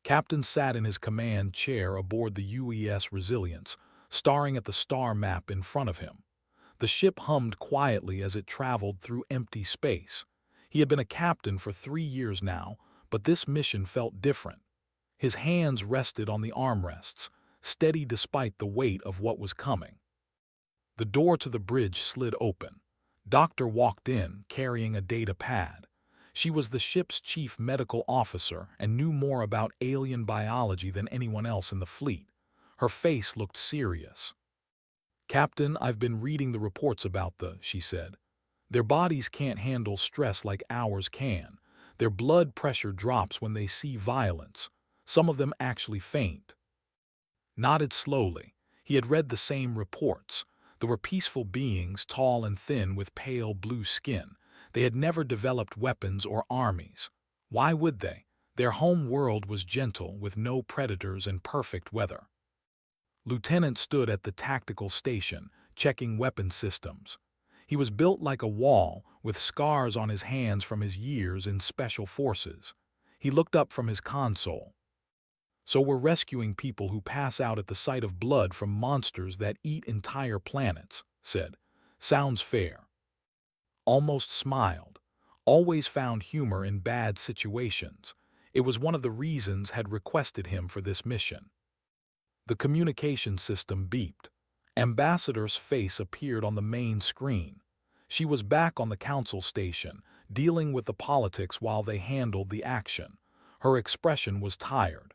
Captain sat in his command chair aboard the UES Resilience, staring at the star map in front of him. The ship hummed quietly as it traveled through empty space. He had been a captain for 3 years now, but this mission felt different. His hands rested on the armrests, steady despite the weight of what was coming. The door to the bridge slid open. Doctor walked in, carrying a data pad. She was the ship's chief medical officer and knew more about alien biology than anyone else in the fleet. Her face looked serious. "Captain, I've been reading the reports about she said. Their bodies can't handle stress like ours can. Their blood pressure drops when they see violence. Some of them actually faint." Nodded slowly. He had read the same reports. They were peaceful beings, tall and thin with pale blue skin. They had never developed weapons or armies. Why would they? Their home world was gentle, with no predators and perfect weather. Lieutenant stood at the tactical station, checking weapon systems. He was built like a wall, with scars on his hands from his years in special forces. He looked up from his console. "So we're rescuing people who pass out at the sight of blood from monsters that eat entire planets," said. "Sounds fair." Almost smiled. Always found humor in bad situations. It was one of the reasons had requested him for this mission. The communication system beeped. Ambassador's face appeared on the main screen. She was back on the council station, dealing with the politics while they handled the action. Her expression was tired.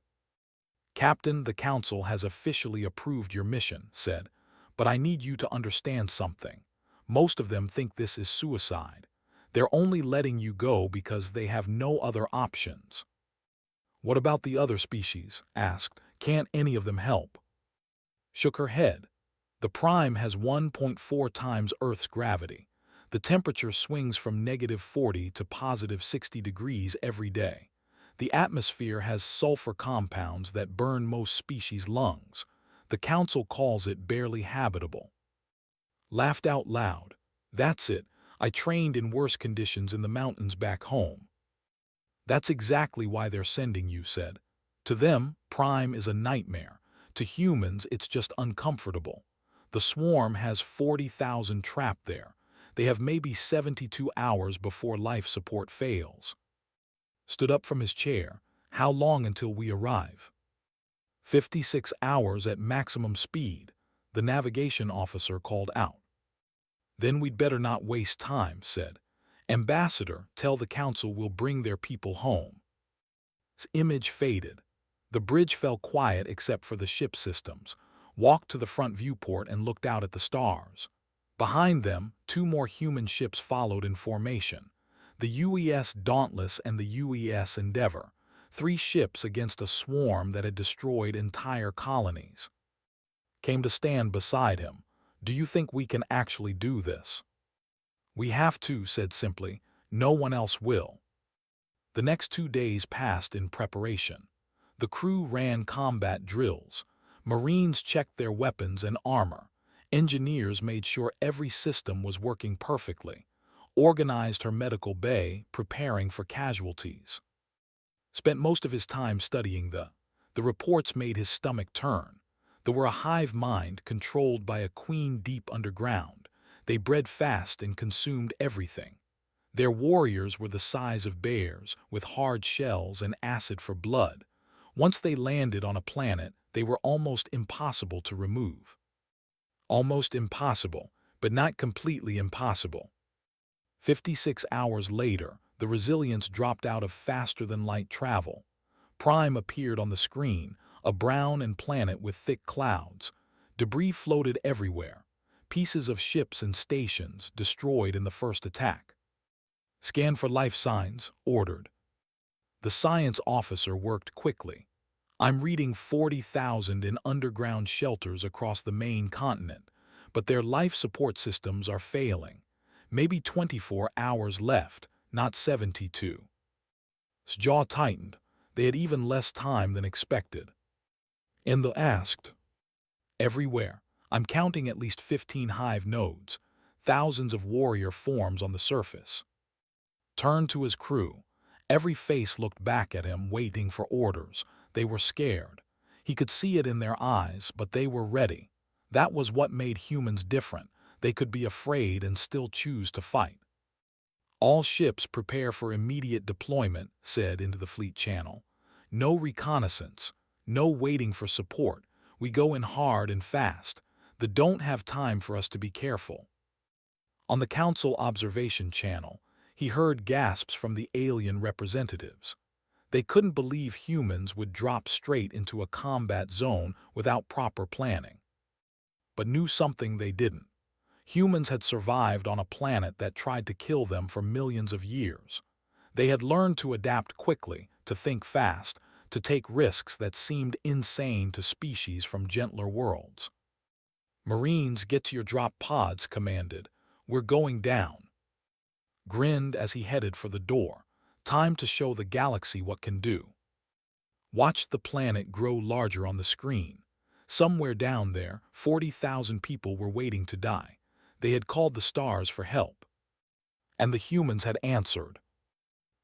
"Captain, the council has officially approved your mission," said, "but I need you to understand something. Most of them think this is suicide. They're only letting you go because they have no other options." "What about the other species?" asked. "Can't any of them help?" Shook her head. "The Prime has 1.4 times Earth's gravity. The temperature swings from -40 to +60 degrees every day. The atmosphere has sulfur compounds that burn most species' lungs. The council calls it barely habitable." Laughed out loud. "That's it. I trained in worse conditions in the mountains back home." "That's exactly why they're sending you," said. "To them, Prime is a nightmare. To humans, it's just uncomfortable. The swarm has 40,000 trapped there. They have maybe 72 hours before life support fails." Stood up from his chair. "How long until we arrive?" 56 hours at maximum speed," the navigation officer called out. "Then we'd better not waste time," said. "Ambassador, tell the council we'll bring their people home." His image faded. The bridge fell quiet except for the ship systems. Walked to the front viewport and looked out at the stars. Behind them, 2 more human ships followed in formation. The UES Dauntless and the UES Endeavor. 3 ships against a swarm that had destroyed entire colonies. Came to stand beside him. "Do you think we can actually do this?" "We have to," said simply. "No one else will." The next 2 days passed in preparation. The crew ran combat drills. Marines checked their weapons and armor. Engineers made sure every system was working perfectly. Organized her medical bay, preparing for casualties. Spent most of his time studying the reports made his stomach turn. They were a hive mind controlled by a queen deep underground. They bred fast and consumed everything. Their warriors were the size of bears, with hard shells and acid for blood. Once they landed on a planet, they were almost impossible to remove. Almost impossible, but not completely impossible. 56 hours later, the Resilience dropped out of faster-than-light travel. Prime appeared on the screen, a brown and planet with thick clouds. Debris floated everywhere. Pieces of ships and stations destroyed in the first attack. "Scan for life signs," ordered. The science officer worked quickly. "I'm reading 40,000 in underground shelters across the main continent, but their life support systems are failing. Maybe 24 hours left, not 72. His jaw tightened. They had even less time than expected. And the asked. "Everywhere. I'm counting at least 15 hive nodes, thousands of warrior forms on the surface." Turned to his crew. Every face looked back at him, waiting for orders. They were scared. He could see it in their eyes, but they were ready. That was what made humans different. They could be afraid and still choose to fight. "All ships prepare for immediate deployment," said into the fleet channel. "No reconnaissance. No waiting for support. We go in hard and fast. They don't have time for us to be careful." On the Council observation channel, he heard gasps from the alien representatives. They couldn't believe humans would drop straight into a combat zone without proper planning. But knew something they didn't. Humans had survived on a planet that tried to kill them for millions of years. They had learned to adapt quickly, to think fast, to take risks that seemed insane to species from gentler worlds. "Marines, get to your drop pods," commanded. "We're going down." Grinned as he headed for the door. Time to show the galaxy what can do. Watched the planet grow larger on the screen. Somewhere down there, 40,000 people were waiting to die. They had called the stars for help. And the humans had answered.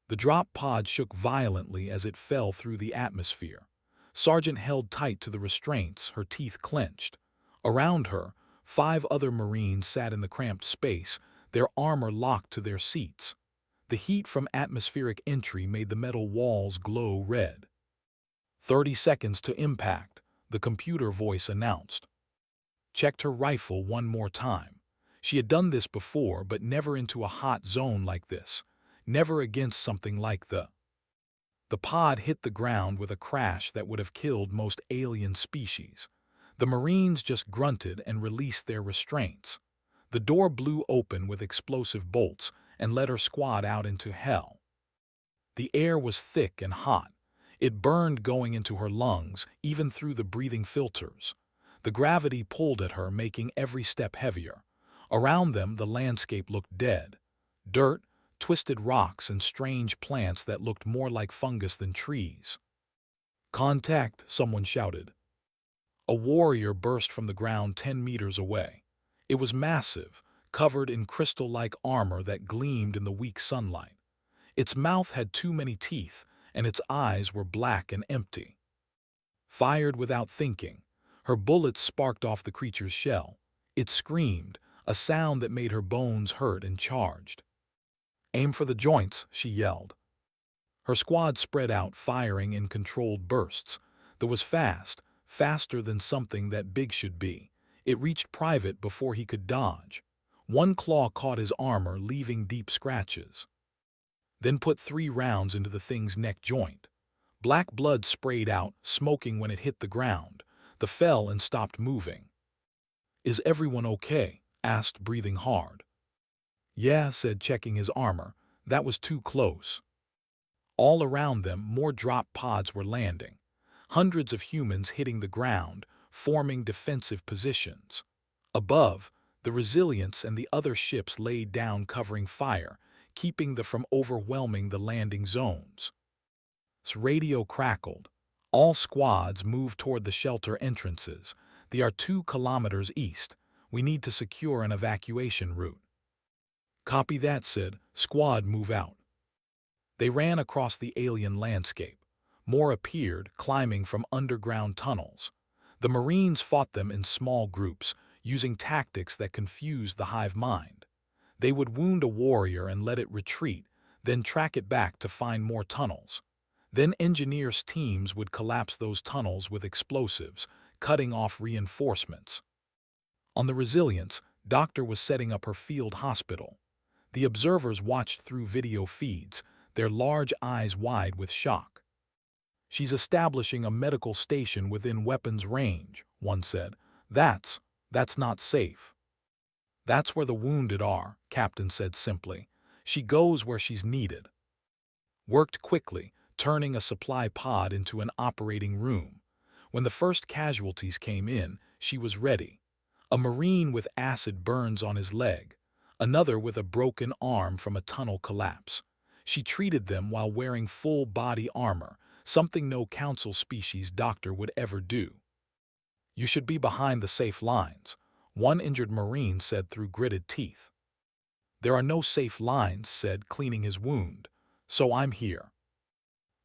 The drop pod shook violently as it fell through the atmosphere. Sergeant held tight to the restraints, her teeth clenched. Around her, 5 other Marines sat in the cramped space, their armor locked to their seats. The heat from atmospheric entry made the metal walls glow red. 30 seconds to impact, the computer voice announced. Checked her rifle one more time. She had done this before, but never into a hot zone like this. Never against something like the pod hit the ground with a crash that would have killed most alien species. The Marines just grunted and released their restraints. The door blew open with explosive bolts and let her squad out into hell. The air was thick and hot. It burned going into her lungs, even through the breathing filters. The gravity pulled at her, making every step heavier. Around them, the landscape looked dead. Dirt, twisted rocks, and strange plants that looked more like fungus than trees. "Contact!" someone shouted. A warrior burst from the ground 10 meters away. It was massive, covered in crystal-like armor that gleamed in the weak sunlight. Its mouth had too many teeth, and its eyes were black and empty. Fired without thinking, her bullets sparked off the creature's shell. It screamed, a sound that made her bones hurt, and charged. "Aim for the joints," she yelled. Her squad spread out, firing in controlled bursts. That was fast, faster than something that big should be. It reached Private before he could dodge. One claw caught his armor, leaving deep scratches. Then put 3 rounds into the thing's neck joint. Black blood sprayed out, smoking when it hit the ground. The fell and stopped moving. "Is everyone okay?" asked, breathing hard. "Yeah," said, checking his armor. "That was too close." All around them, more drop pods were landing. Hundreds of humans hitting the ground, forming defensive positions. Above, the Resilience and the other ships laid down, covering fire, keeping them from overwhelming the landing zones. Radio crackled. "All squads move toward the shelter entrances. They are 2 kilometers east. We need to secure an evacuation route." "Copy that," said. "Squad, move out." They ran across the alien landscape. More appeared, climbing from underground tunnels. The Marines fought them in small groups, using tactics that confused the hive mind. They would wound a warrior and let it retreat, then track it back to find more tunnels. Then engineers' teams would collapse those tunnels with explosives, cutting off reinforcements. On the Resilience, Doctor was setting up her field hospital. The observers watched through video feeds, their large eyes wide with shock. "She's establishing a medical station within weapons range," one said. That's not safe." "That's where the wounded are," Captain said simply. "She goes where she's needed." Worked quickly, turning a supply pod into an operating room. When the first casualties came in, she was ready. A Marine with acid burns on his leg, another with a broken arm from a tunnel collapse. She treated them while wearing full body armor, something no council species doctor would ever do. "You should be behind the safe lines," one injured Marine said through gritted teeth. "There are no safe lines," said, cleaning his wound. "So I'm here."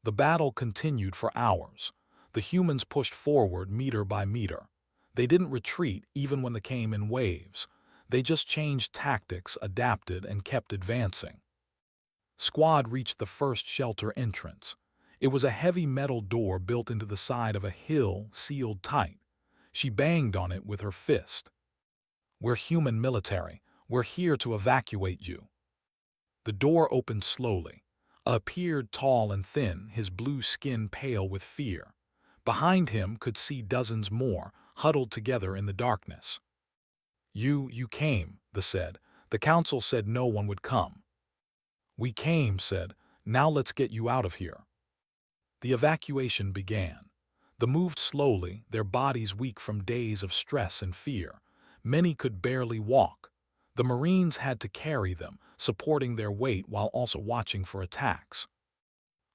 The battle continued for hours. The humans pushed forward meter by meter. They didn't retreat even when they came in waves. They just changed tactics, adapted, and kept advancing. Squad reached the first shelter entrance. It was a heavy metal door built into the side of a hill, sealed tight. She banged on it with her fist. "We're human military. We're here to evacuate you." The door opened slowly. Appeared tall and thin, his blue skin pale with fear. Behind him could see dozens more, huddled together in the darkness. You came," they said. "The council said no one would come." "We came," said. "Now let's get you out of here." The evacuation began. They moved slowly, their bodies weak from days of stress and fear. Many could barely walk. The Marines had to carry them, supporting their weight while also watching for attacks.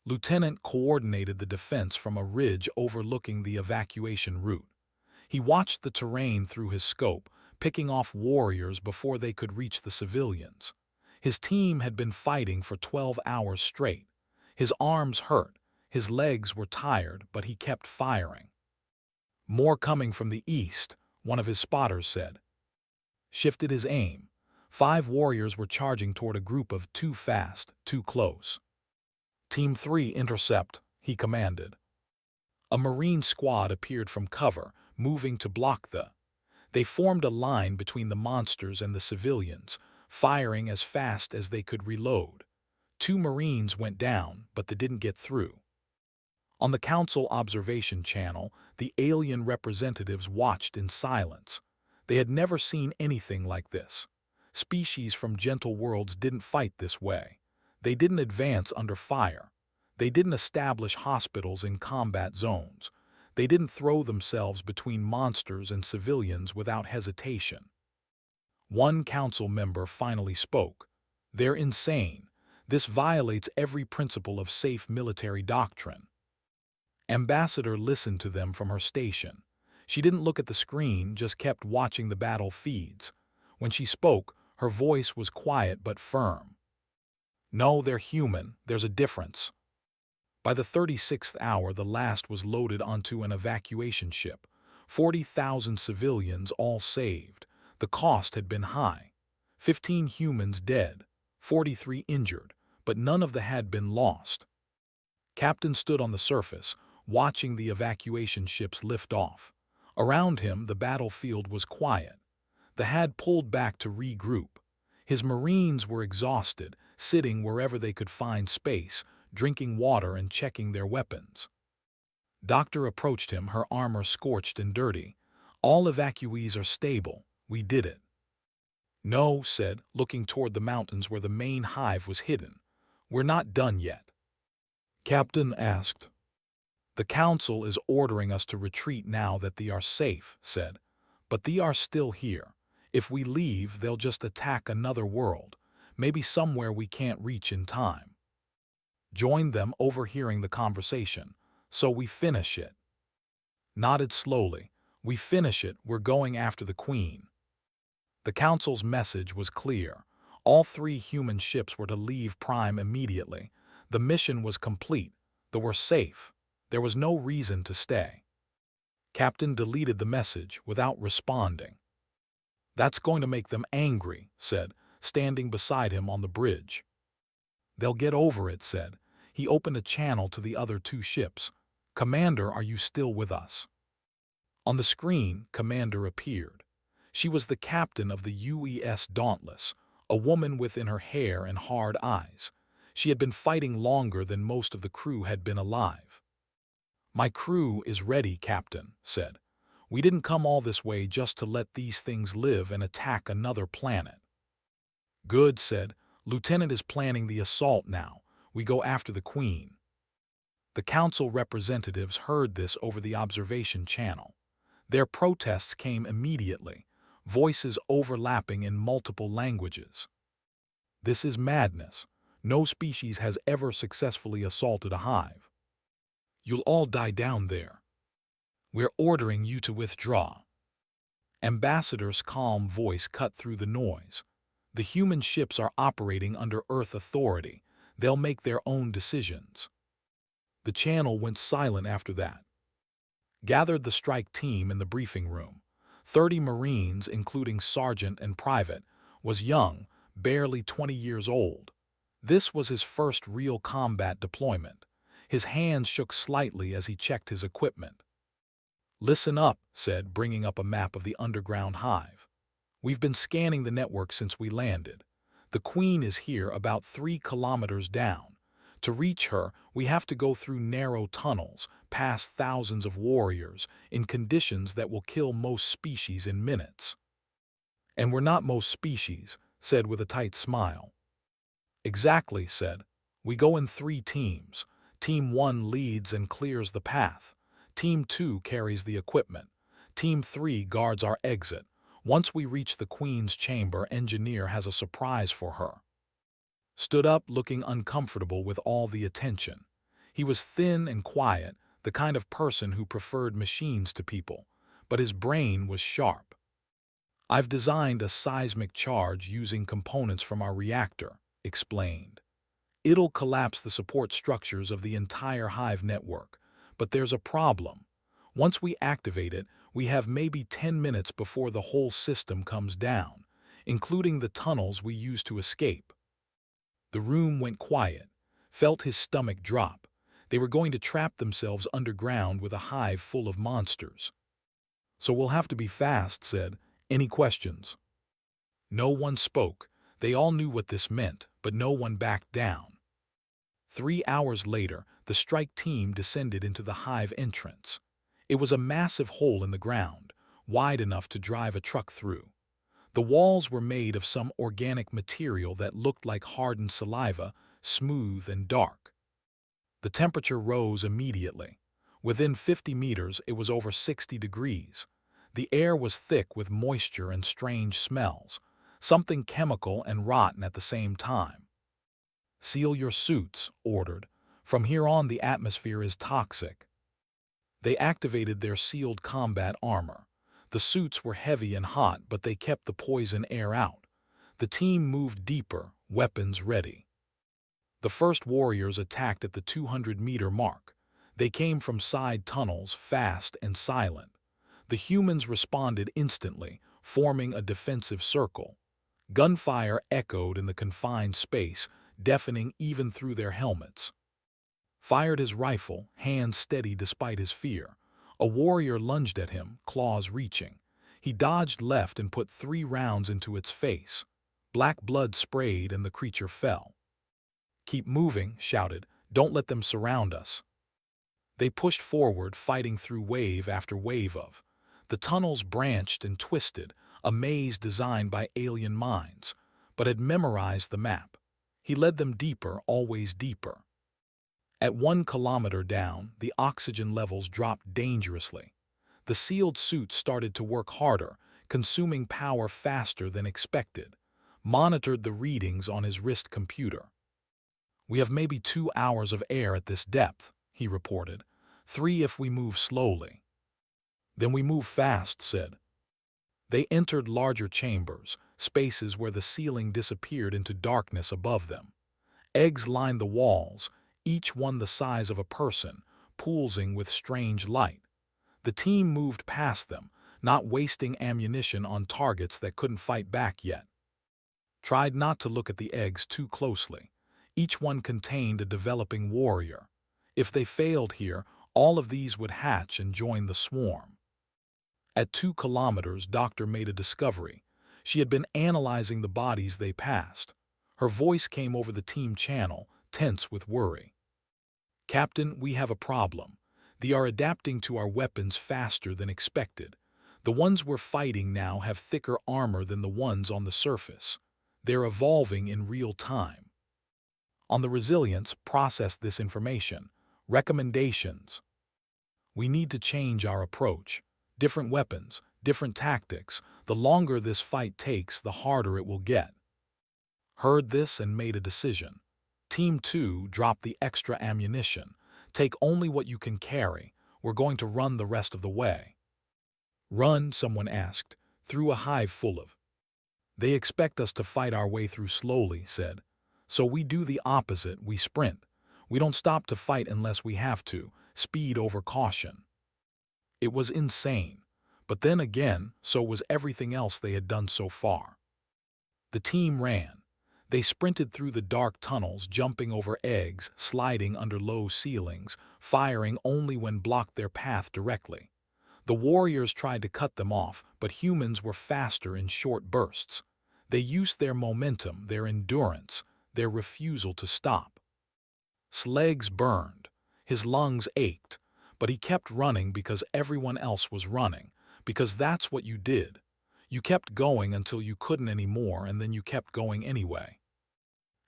Lieutenant coordinated the defense from a ridge overlooking the evacuation route. He watched the terrain through his scope, picking off warriors before they could reach the civilians. His team had been fighting for 12 hours straight. His arms hurt, his legs were tired, but he kept firing. "More coming from the east," one of his spotters said. Shifted his aim. 5 warriors were charging toward a group of too fast, too close. "Team 3, intercept," he commanded. A Marine squad appeared from cover, moving to block the. They formed a line between the monsters and the civilians, firing as fast as they could reload. 2 Marines went down, but they didn't get through. On the Council observation channel, the alien representatives watched in silence. They had never seen anything like this. Species from gentle worlds didn't fight this way. They didn't advance under fire. They didn't establish hospitals in combat zones. They didn't throw themselves between monsters and civilians without hesitation. One council member finally spoke. "They're insane. This violates every principle of safe military doctrine." Ambassador listened to them from her station. She didn't look at the screen, just kept watching the battle feeds. When she spoke, her voice was quiet but firm. "No, they're human. There's a difference." By the 36th hour, the last was loaded onto an evacuation ship. 40,000 civilians, all saved. The cost had been high. 15 humans dead, 43 injured, but none of them had been lost. Captain stood on the surface, watching the evacuation ships lift off. Around him, the battlefield was quiet. They had pulled back to regroup. His Marines were exhausted, sitting wherever they could find space, drinking water and checking their weapons. Doctor approached him, her armor scorched and dirty. "All evacuees are stable. We did it." "No," said, looking toward the mountains where the main hive was hidden. "We're not done yet." Captain asked. "The Council is ordering us to retreat now that they are safe," said. "But they are still here. If we leave, they'll just attack another world, maybe somewhere we can't reach in time." Joined them, overhearing the conversation. "So we finish it." Nodded slowly. "We finish it, we're going after the Queen." The Council's message was clear. All 3 human ships were to leave Prime immediately. The mission was complete. They were safe. There was no reason to stay. Captain deleted the message without responding. "That's going to make them angry," said, standing beside him on the bridge. "They'll get over it," said. He opened a channel to the other 2 ships. "Commander, are you still with us?" On the screen, Commander appeared. She was the captain of the UES Dauntless, a woman with in her hair and hard eyes. She had been fighting longer than most of the crew had been alive. "My crew is ready," Captain said. "We didn't come all this way just to let these things live and attack another planet." "Good," said. "Lieutenant is planning the assault now. We go after the Queen." The Council representatives heard this over the observation channel. Their protests came immediately, voices overlapping in multiple languages. "This is madness. No species has ever successfully assaulted a hive. You'll all die down there. We're ordering you to withdraw." Ambassador's calm voice cut through the noise. "The human ships are operating under Earth authority. They'll make their own decisions." The channel went silent after that. Gathered the strike team in the briefing room. 30 Marines, including sergeant and private, was young, barely 20 years old. This was his first real combat deployment. His hands shook slightly as he checked his equipment. "Listen up," said, bringing up a map of the underground hive. "We've been scanning the network since we landed. The Queen is here about 3 kilometers down. To reach her, we have to go through narrow tunnels, past thousands of warriors, in conditions that will kill most species in minutes." "And we're not most species," said with a tight smile. "Exactly," said. "We go in 3 teams. Team 1 leads and clears the path. Team 2 carries the equipment. Team 3 guards our exit. Once we reach the Queen's chamber, Engineer has a surprise for her." Stood up, looking uncomfortable with all the attention. He was thin and quiet, the kind of person who preferred machines to people, but his brain was sharp. "I've designed a seismic charge using components from our reactor," explained. "It'll collapse the support structures of the entire hive network, but there's a problem. Once we activate it, we have maybe 10 minutes before the whole system comes down, including the tunnels we use to escape." The room went quiet. Felt his stomach drop. They were going to trap themselves underground with a hive full of monsters. "So we'll have to be fast," said. "Any questions?" No one spoke. They all knew what this meant, but no one backed down. 3 hours later, the strike team descended into the hive entrance. It was a massive hole in the ground, wide enough to drive a truck through. The walls were made of some organic material that looked like hardened saliva, smooth and dark. The temperature rose immediately. Within 50 meters, it was over 60 degrees. The air was thick with moisture and strange smells, something chemical and rotten at the same time. "Seal your suits," ordered. "From here on, the atmosphere is toxic." They activated their sealed combat armor. The suits were heavy and hot, but they kept the poison air out. The team moved deeper, weapons ready. The first warriors attacked at the 200-meter mark. They came from side tunnels, fast and silent. The humans responded instantly, forming a defensive circle. Gunfire echoed in the confined space, deafening even through their helmets. Fired his rifle, hands steady despite his fear. A warrior lunged at him, claws reaching. He dodged left and put 3 rounds into its face. Black blood sprayed and the creature fell. "Keep moving," shouted. "Don't let them surround us." They pushed forward, fighting through wave after wave of. The tunnels branched and twisted, a maze designed by alien minds, but had memorized the map. He led them deeper, always deeper. At 1 kilometer down, the oxygen levels dropped dangerously. The sealed suits started to work harder, consuming power faster than expected. Monitored the readings on his wrist computer. "We have maybe 2 hours of air at this depth," he reported. 3 if we move slowly." "Then we move fast," said. They entered larger chambers, spaces where the ceiling disappeared into darkness above them. Eggs lined the walls, each one the size of a person, pulsing with strange light. The team moved past them, not wasting ammunition on targets that couldn't fight back yet. Tried not to look at the eggs too closely. Each one contained a developing warrior. If they failed here, all of these would hatch and join the swarm. At 2 kilometers, Doctor made a discovery. She had been analyzing the bodies they passed. Her voice came over the team channel, tense with worry. "Captain, we have a problem. They are adapting to our weapons faster than expected. The ones we're fighting now have thicker armor than the ones on the surface. They're evolving in real time." On the Resilience, process this information. Recommendations. "We need to change our approach. Different weapons, different tactics. The longer this fight takes, the harder it will get." Heard this and made a decision. Team 2 dropped the extra ammunition. "Take only what you can carry. We're going to run the rest of the way." "Run?" someone asked. "Through a hive full of—" "They expect us to fight our way through slowly," said. "So we do the opposite, we sprint. We don't stop to fight unless we have to, speed over caution. It was insane. But then again, so was everything else they had done so far. The team ran. They sprinted through the dark tunnels, jumping over eggs, sliding under low ceilings, firing only when blocked their path directly. The warriors tried to cut them off, but humans were faster in short bursts. They used their momentum, their endurance, their refusal to stop. His legs burned. His lungs ached. But he kept running because everyone else was running, because that's what you did. You kept going until you couldn't anymore, and then you kept going anyway.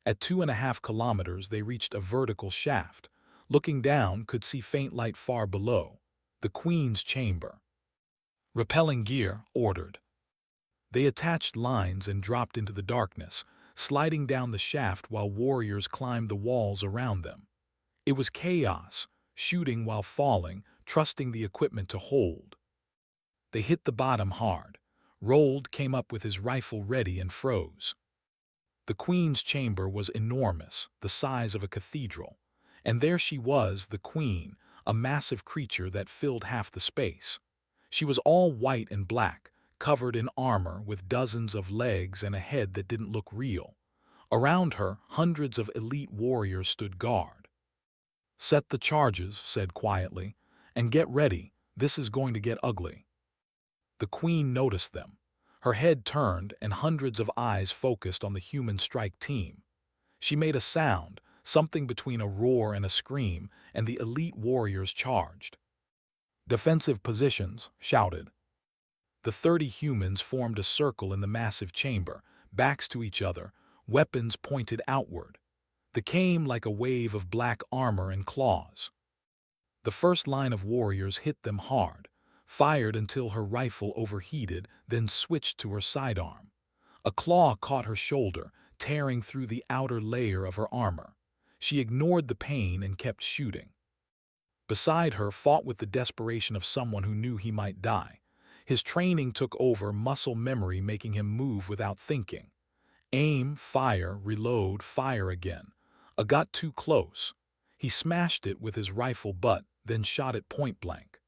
At 2.5 kilometers, they reached a vertical shaft. Looking down, could see faint light far below. The Queen's chamber. Repelling gear, ordered. They attached lines and dropped into the darkness, sliding down the shaft while warriors climbed the walls around them. It was chaos, shooting while falling, trusting the equipment to hold. They hit the bottom hard. Rold came up with his rifle ready and froze. The Queen's chamber was enormous, the size of a cathedral. And there she was, the Queen, a massive creature that filled half the space. She was all white and black, covered in armor with dozens of legs and a head that didn't look real. Around her, hundreds of elite warriors stood guard. "Set the charges," said quietly, "and get ready. This is going to get ugly." The Queen noticed them. Her head turned and hundreds of eyes focused on the human strike team. She made a sound, something between a roar and a scream, and the elite warriors charged. "Defensive positions," shouted. The 30 humans formed a circle in the massive chamber, backs to each other, weapons pointed outward. They came like a wave of black armor and claws. The first line of warriors hit them hard, fired until her rifle overheated, then switched to her sidearm. A claw caught her shoulder, tearing through the outer layer of her armor. She ignored the pain and kept shooting. Beside her fought with the desperation of someone who knew he might die. His training took over, muscle memory making him move without thinking. Aim, fire, reload, fire again. Got too close. He smashed it with his rifle butt, then shot it point blank.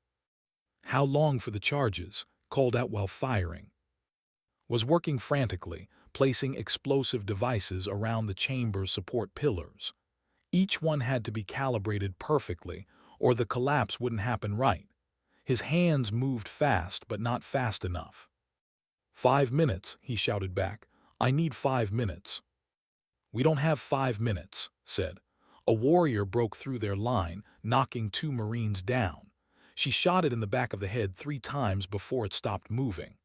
"How long for the charges?" called out while firing. Was working frantically, placing explosive devices around the chamber's support pillars. Each one had to be calibrated perfectly, or the collapse wouldn't happen right. His hands moved fast, but not fast enough. "5 minutes," he shouted back. "I need 5 minutes." "We don't have 5 minutes," said. A warrior broke through their line, knocking 2 Marines down. She shot it in the back of the head 3 times before it stopped moving.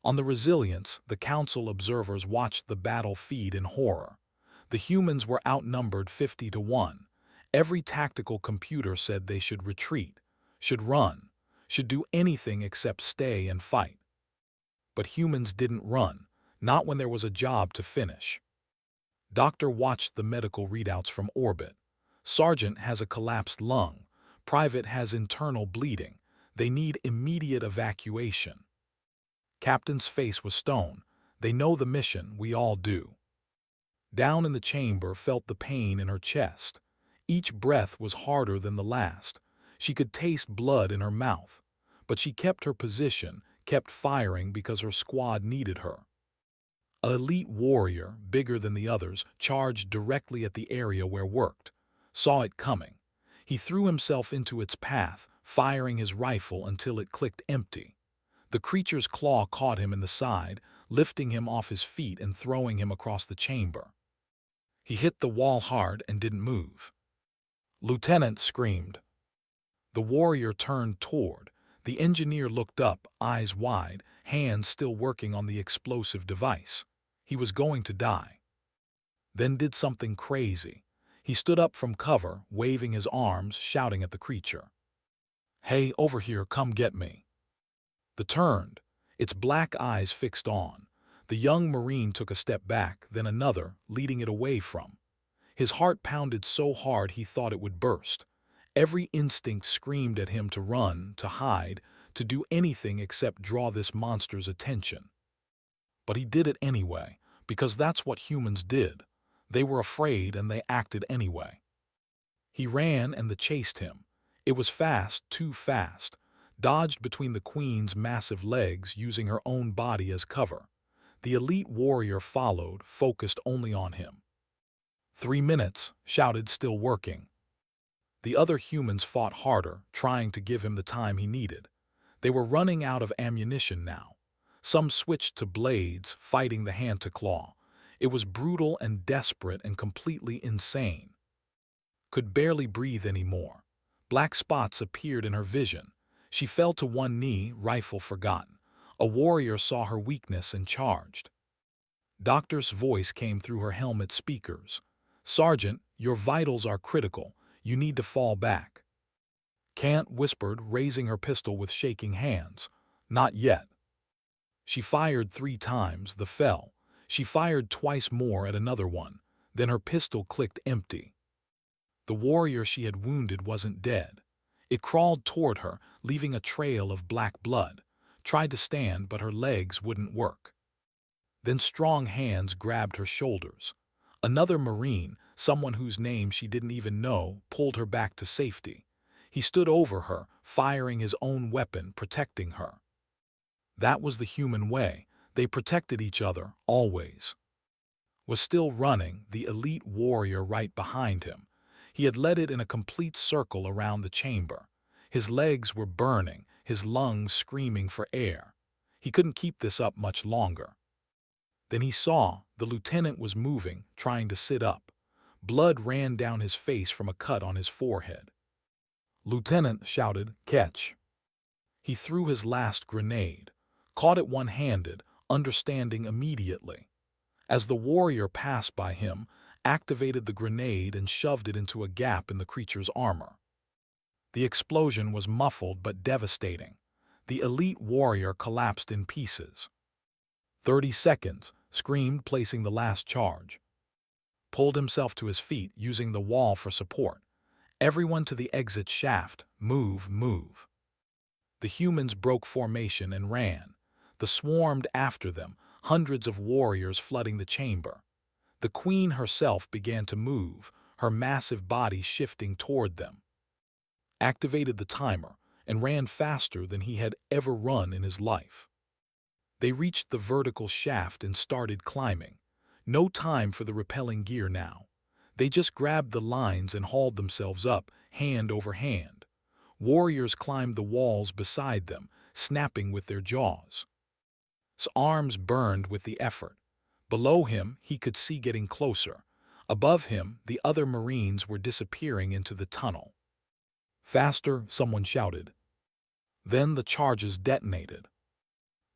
On the Resilience, the Council observers watched the battle feed in horror. The humans were outnumbered 50 to 1. Every tactical computer said they should retreat, should run, should do anything except stay and fight. But humans didn't run, not when there was a job to finish. Doctor watched the medical readouts from orbit. Sergeant has a collapsed lung. Private has internal bleeding. They need immediate evacuation. Captain's face was stone. They know the mission, we all do. Down in the chamber felt the pain in her chest. Each breath was harder than the last. She could taste blood in her mouth. But she kept her position, kept firing because her squad needed her. An elite warrior, bigger than the others, charged directly at the area where worked. Saw it coming. He threw himself into its path, firing his rifle until it clicked empty. The creature's claw caught him in the side, lifting him off his feet and throwing him across the chamber. He hit the wall hard and didn't move. "Lieutenant!" screamed. The warrior turned toward. The engineer looked up, eyes wide, hands still working on the explosive device. He was going to die. Then did something crazy. He stood up from cover, waving his arms, shouting at the creature. "Hey, over here, come get me." The turned, its black eyes fixed on. The young Marine took a step back, then another, leading it away from. His heart pounded so hard he thought it would burst. Every instinct screamed at him to run, to hide, to do anything except draw this monster's attention. But he did it anyway, because that's what humans did. They were afraid and they acted anyway. He ran and the chased him. It was fast, too fast, dodged between the queen's massive legs using her own body as cover. The elite warrior followed, focused only on him. 3 minutes, shouted, still working. The other humans fought harder, trying to give him the time he needed. They were running out of ammunition now. Some switched to blades, fighting the hand-to-claw. It was brutal and desperate and completely insane. Could barely breathe anymore. Black spots appeared in her vision. She fell to one knee, rifle forgotten. A warrior saw her weakness and charged. Doctor's voice came through her helmet speakers. "Sergeant, your vitals are critical. You need to fall back." Kant whispered, raising her pistol with shaking hands. "Not yet." She fired 3 times, the fell. She fired twice more at another one. Then her pistol clicked empty. The warrior she had wounded wasn't dead. It crawled toward her, leaving a trail of black blood. Tried to stand, but her legs wouldn't work. Then strong hands grabbed her shoulders. Another Marine, someone whose name she didn't even know, pulled her back to safety. He stood over her, firing his own weapon, protecting her. That was the human way. They protected each other, always. Was still running, the elite warrior right behind him. He had led it in a complete circle around the chamber. His legs were burning, his lungs screaming for air. He couldn't keep this up much longer. Then he saw the lieutenant was moving, trying to sit up. Blood ran down his face from a cut on his forehead. "Lieutenant," shouted, "catch." He threw his last grenade, caught it one-handed, understanding immediately. As the warrior passed by him, activated the grenade and shoved it into a gap in the creature's armor. The explosion was muffled but devastating. The elite warrior collapsed in pieces. 30 seconds, screamed, placing the last charge. Pulled himself to his feet, using the wall for support. "Everyone to the exit shaft. Move, move." The humans broke formation and ran. The swarmed after them, hundreds of warriors flooding the chamber. The queen herself began to move, her massive body shifting toward them. Activated the timer and ran faster than he had ever run in his life. They reached the vertical shaft and started climbing. No time for the rappelling gear now. They just grabbed the lines and hauled themselves up, hand over hand. Warriors climbed the walls beside them, snapping with their jaws. His arms burned with the effort. Below him, he could see getting closer. Above him, the other Marines were disappearing into the tunnel. "Faster," someone shouted. Then the charges detonated.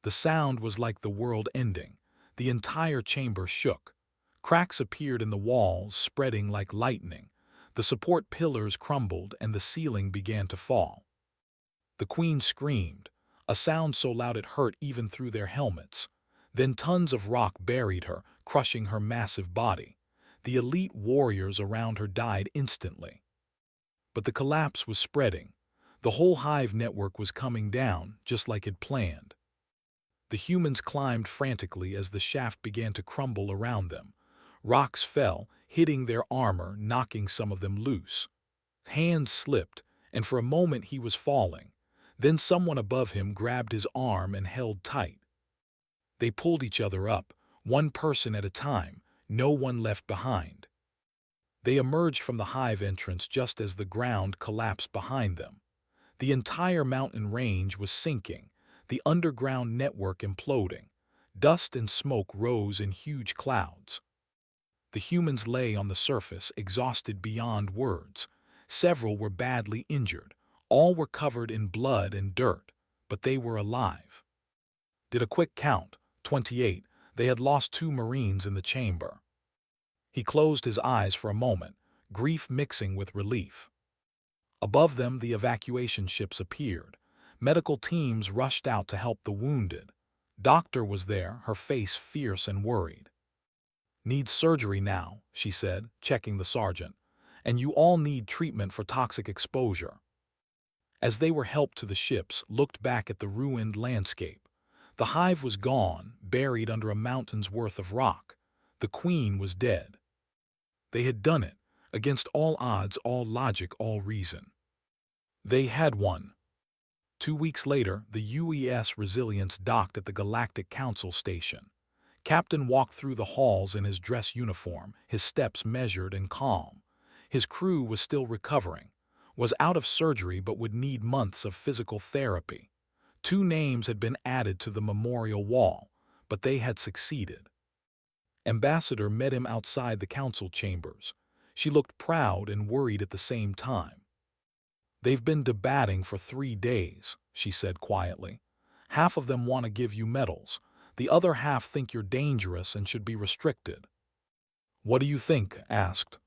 The sound was like the world ending. The entire chamber shook. Cracks appeared in the walls, spreading like lightning. The support pillars crumbled and the ceiling began to fall. The queen screamed, a sound so loud it hurt even through their helmets. Then tons of rock buried her, crushing her massive body. The elite warriors around her died instantly. But the collapse was spreading. The whole hive network was coming down, just like it planned. The humans climbed frantically as the shaft began to crumble around them. Rocks fell, hitting their armor, knocking some of them loose. Hands slipped, and for a moment he was falling. Then someone above him grabbed his arm and held tight. They pulled each other up, one person at a time, no one left behind. They emerged from the hive entrance just as the ground collapsed behind them. The entire mountain range was sinking, the underground network imploding. Dust and smoke rose in huge clouds. The humans lay on the surface, exhausted beyond words. Several were badly injured. All were covered in blood and dirt, but they were alive. Did a quick count, 28. They had lost 2 Marines in the chamber. He closed his eyes for a moment, grief mixing with relief. Above them, the evacuation ships appeared. Medical teams rushed out to help the wounded. Doctor was there, her face fierce and worried. "Needs surgery now," she said, checking the sergeant. "And you all need treatment for toxic exposure." As they were helped to the ships, looked back at the ruined landscape. The hive was gone, buried under a mountain's worth of rock. The queen was dead. They had done it, Against all odds, all logic, all reason. They had won. 2 weeks later, the UES Resilience docked at the Galactic Council station. Captain walked through the halls in his dress uniform, his steps measured and calm. His crew was still recovering, was out of surgery but would need months of physical therapy. 2 names had been added to the memorial wall, but they had succeeded. Ambassador met him outside the council chambers. She looked proud and worried at the same time. "They've been debating for 3 days," she said quietly. "Half of them want to give you medals. The other half think you're dangerous and should be restricted." "What do you think?" asked.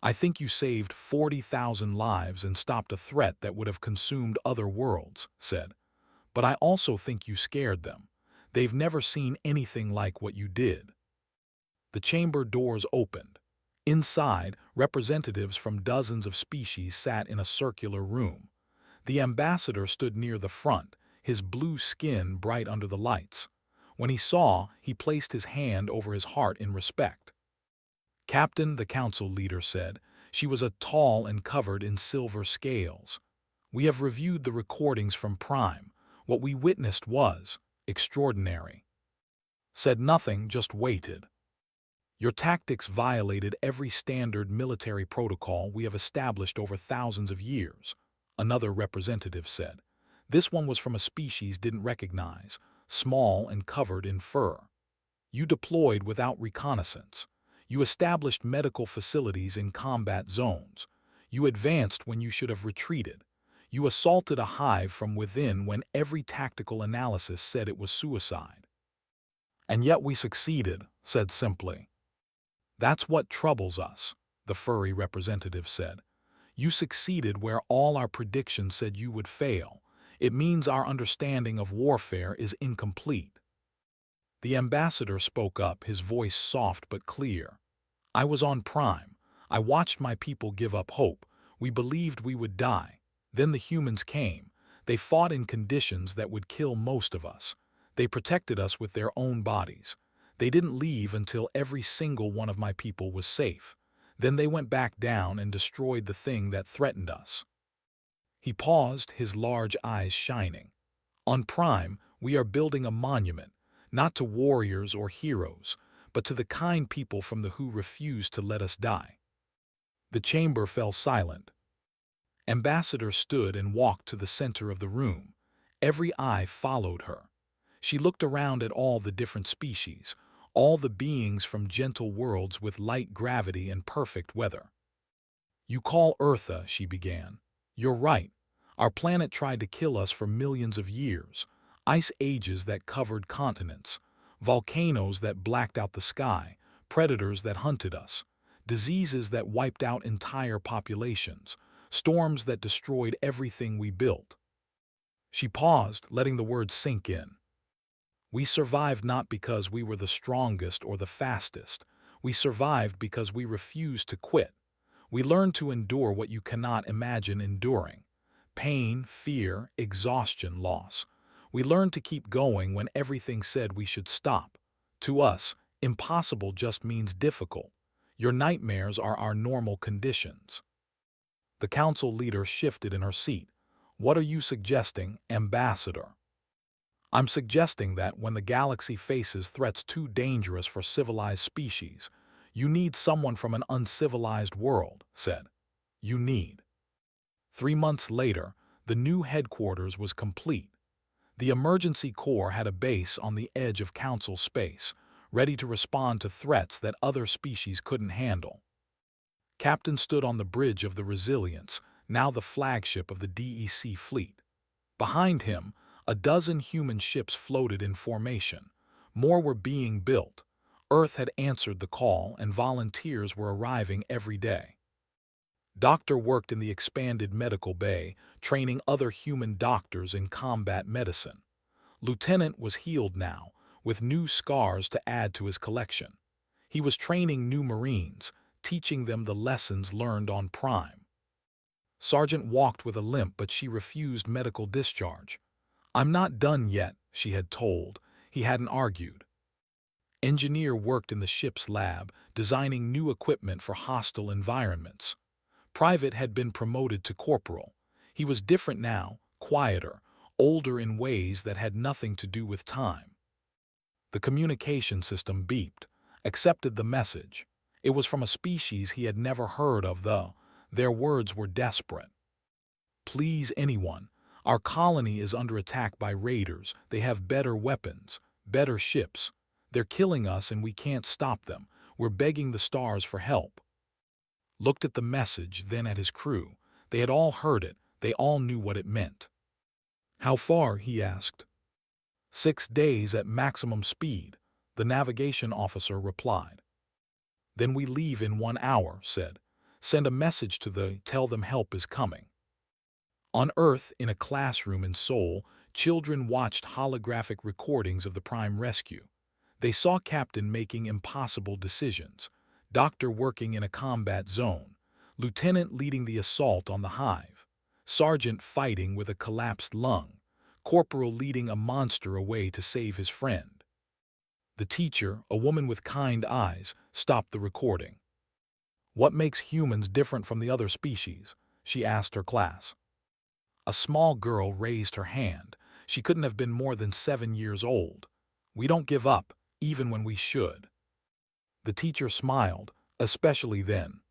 "I think you saved 40,000 lives and stopped a threat that would have consumed other worlds," said. "But I also think you scared them. They've never seen anything like what you did." The chamber doors opened. Inside, representatives from dozens of species sat in a circular room. The ambassador stood near the front, his blue skin bright under the lights. When he saw, he placed his hand over his heart in respect. "Captain," the council leader said. She was tall and covered in silver scales. "We have reviewed the recordings from Prime. What we witnessed was extraordinary." Said nothing, just waited. "Your tactics violated every standard military protocol we have established over thousands of years," another representative said. "This one was from a species didn't recognize, small and covered in fur. You deployed without reconnaissance. You established medical facilities in combat zones. You advanced when you should have retreated. You assaulted a hive from within when every tactical analysis said it was suicide." "And yet we succeeded," said simply. "That's what troubles us," the furry representative said. "You succeeded where all our predictions said you would fail. It means our understanding of warfare is incomplete." The ambassador spoke up, his voice soft but clear. "I was on Prime. I watched my people give up hope. We believed we would die. Then the humans came. They fought in conditions that would kill most of us. They protected us with their own bodies. They didn't leave until every single one of my people was safe. Then they went back down and destroyed the thing that threatened us." He paused, his large eyes shining. "On Prime, we are building a monument, not to warriors or heroes, but to the kind people from the who refused to let us die." The chamber fell silent. Ambassador stood and walked to the center of the room. Every eye followed her. She looked around at all the different species, all the beings from gentle worlds with light gravity and perfect weather. "You call Eartha," she began. "You're right. Our planet tried to kill us for millions of years. Ice ages that covered continents, volcanoes that blacked out the sky, predators that hunted us, diseases that wiped out entire populations, storms that destroyed everything we built." She paused, letting the words sink in. "We survived not because we were the strongest or the fastest. We survived because we refused to quit. We learned to endure what you cannot imagine enduring. Pain, fear, exhaustion, loss. We learned to keep going when everything said we should stop. To us, impossible just means difficult. Your nightmares are our normal conditions." The council leader shifted in her seat. "What are you suggesting, Ambassador?" "I'm suggesting that when the galaxy faces threats too dangerous for civilized species, you need someone from an uncivilized world," said. "You need." 3 months later, the new headquarters was complete. The emergency corps had a base on the edge of council space, ready to respond to threats that other species couldn't handle. Captain stood on the bridge of the Resilience, now the flagship of the DEC fleet. Behind him, a dozen human ships floated in formation. More were being built. Earth had answered the call, and volunteers were arriving every day. Doctor worked in the expanded medical bay, training other human doctors in combat medicine. Lieutenant was healed now, with new scars to add to his collection. He was training new Marines, teaching them the lessons learned on Prime. Sergeant walked with a limp, but she refused medical discharge. "I'm not done yet," she had told. He hadn't argued. Engineer worked in the ship's lab, designing new equipment for hostile environments. Private had been promoted to corporal. He was different now, quieter, older in ways that had nothing to do with time. The communication system beeped, accepted the message. It was from a species he had never heard of, though. Their words were desperate. Please, anyone. Our colony is under attack by raiders. They have better weapons, better ships. They're killing us and we can't stop them. We're begging the stars for help. Looked at the message, then at his crew. They had all heard it. They all knew what it meant. How far? He asked. 6 days at maximum speed, the navigation officer replied. Then we leave in 1 hour, said. Send a message to tell them help is coming. On Earth, in a classroom in Seoul, children watched holographic recordings of the Prime Rescue. They saw Captain making impossible decisions, Doctor working in a combat zone, Lieutenant leading the assault on the hive, Sergeant fighting with a collapsed lung, Corporal leading a monster away to save his friend. The teacher, a woman with kind eyes, stopped the recording. What makes humans different from the other species? She asked her class. A small girl raised her hand. She couldn't have been more than 7 years old. We don't give up, even when we should. The teacher smiled, especially then.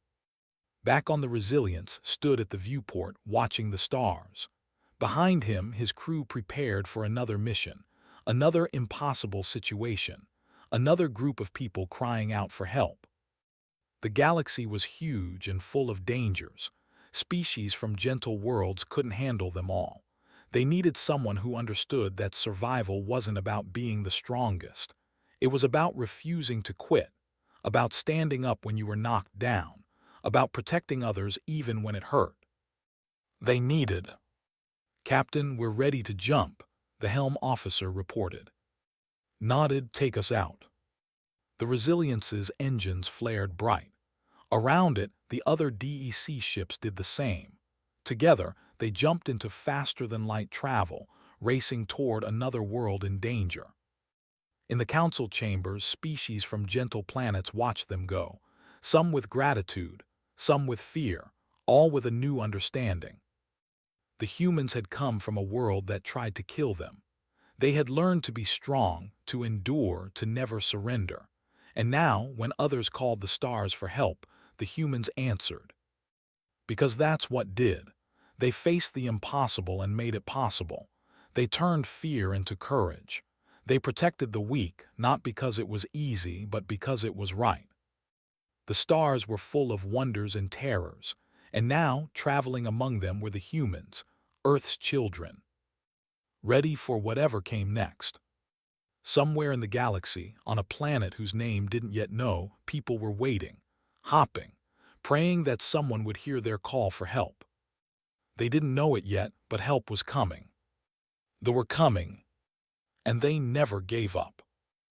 Back on the Resilience, stood at the viewport, watching the stars. Behind him, his crew prepared for another mission, another impossible situation, another group of people crying out for help. The galaxy was huge and full of dangers. Species from gentle worlds couldn't handle them all. They needed someone who understood that survival wasn't about being the strongest. It was about refusing to quit, about standing up when you were knocked down, about protecting others even when it hurt. They needed. Captain, we're ready to jump, the helm officer reported. Nodded, take us out. The Resilience's engines flared bright. Around it, the other DEC ships did the same. Together, they jumped into faster-than-light travel, racing toward another world in danger. In the council chambers, species from gentle planets watched them go, some with gratitude, some with fear, all with a new understanding. The humans had come from a world that tried to kill them. They had learned to be strong, to endure, to never surrender. And now, when others called the stars for help, the humans answered. Because that's what did. They faced the impossible and made it possible. They turned fear into courage. They protected the weak, not because it was easy, but because it was right. The stars were full of wonders and terrors, and now, traveling among them were the humans, Earth's children, ready for whatever came next. Somewhere in the galaxy, on a planet whose name didn't yet know, people were waiting, hopping, praying that someone would hear their call for help. They didn't know it yet, but help was coming. They were coming, and they never gave up.